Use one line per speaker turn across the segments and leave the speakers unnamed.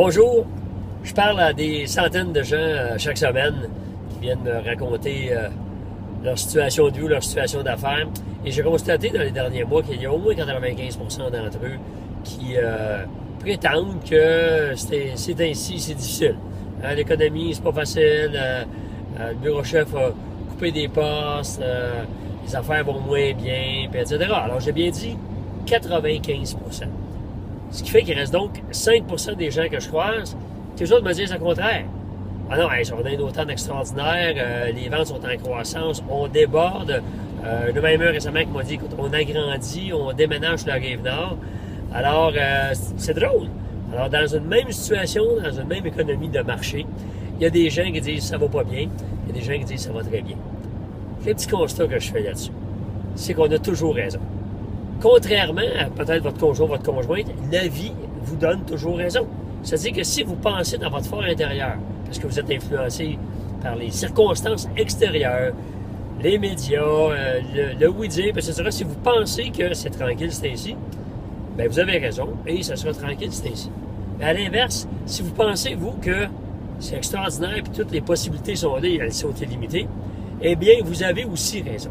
Bonjour, je parle à des centaines de gens chaque semaine qui viennent me raconter leur situation de vie, leur situation d'affaires. Et j'ai constaté dans les derniers mois qu'il y a au moins 95% d'entre eux qui prétendent que c'est ainsi, c'est difficile. L'économie, c'est pas facile. Le bureau-chef a coupé des postes, les affaires vont moins bien, etc. Alors j'ai bien dit 95%. Ce qui fait qu'il reste donc 5% des gens que je croise qui eux autres me disent le contraire. Ah non, on a un automne extraordinaire, les ventes sont en croissance, on déborde. Le même récemment qui m'a dit, écoute, on agrandit, on déménage sur la Rive-Nord. Alors, c'est drôle. Alors, dans une même situation, dans une même économie de marché, il y a des gens qui disent ça va pas bien, il y a des gens qui disent ça va très bien. Le petit constat que je fais là-dessus, c'est qu'on a toujours raison. Contrairement à peut-être votre conjoint, votre conjointe, la vie vous donne toujours raison. C'est-à-dire que si vous pensez dans votre fort intérieur, parce que vous êtes influencé par les circonstances extérieures, les médias, le oui-dire, etc., si vous pensez que c'est tranquille, c'est ainsi, bien, vous avez raison, et ça sera tranquille, c'est ainsi. Mais à l'inverse, si vous pensez, vous, que c'est extraordinaire, et toutes les possibilités sont là, elles sont illimitées, eh bien, vous avez aussi raison.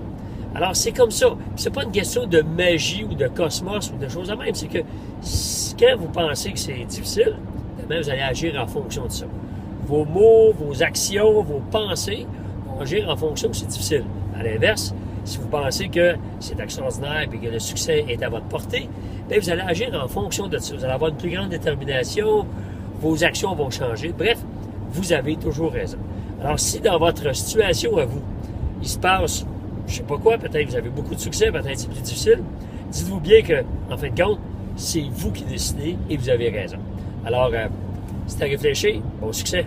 Alors, c'est comme ça. C'est pas une question de magie ou de cosmos ou de choses de même. C'est que quand vous pensez que c'est difficile, bien, vous allez agir en fonction de ça. Vos mots, vos actions, vos pensées vont agir en fonction que c'est difficile. À l'inverse, si vous pensez que c'est extraordinaire et que le succès est à votre portée, bien, vous allez agir en fonction de ça. Vous allez avoir une plus grande détermination, vos actions vont changer. Bref, vous avez toujours raison. Alors, si dans votre situation à vous, il se passe je sais pas quoi, peut-être que vous avez beaucoup de succès, peut-être c'est plus difficile. Dites-vous bien que, en fin de compte, c'est vous qui décidez et vous avez raison. Alors, c'est à réfléchir. Bon succès!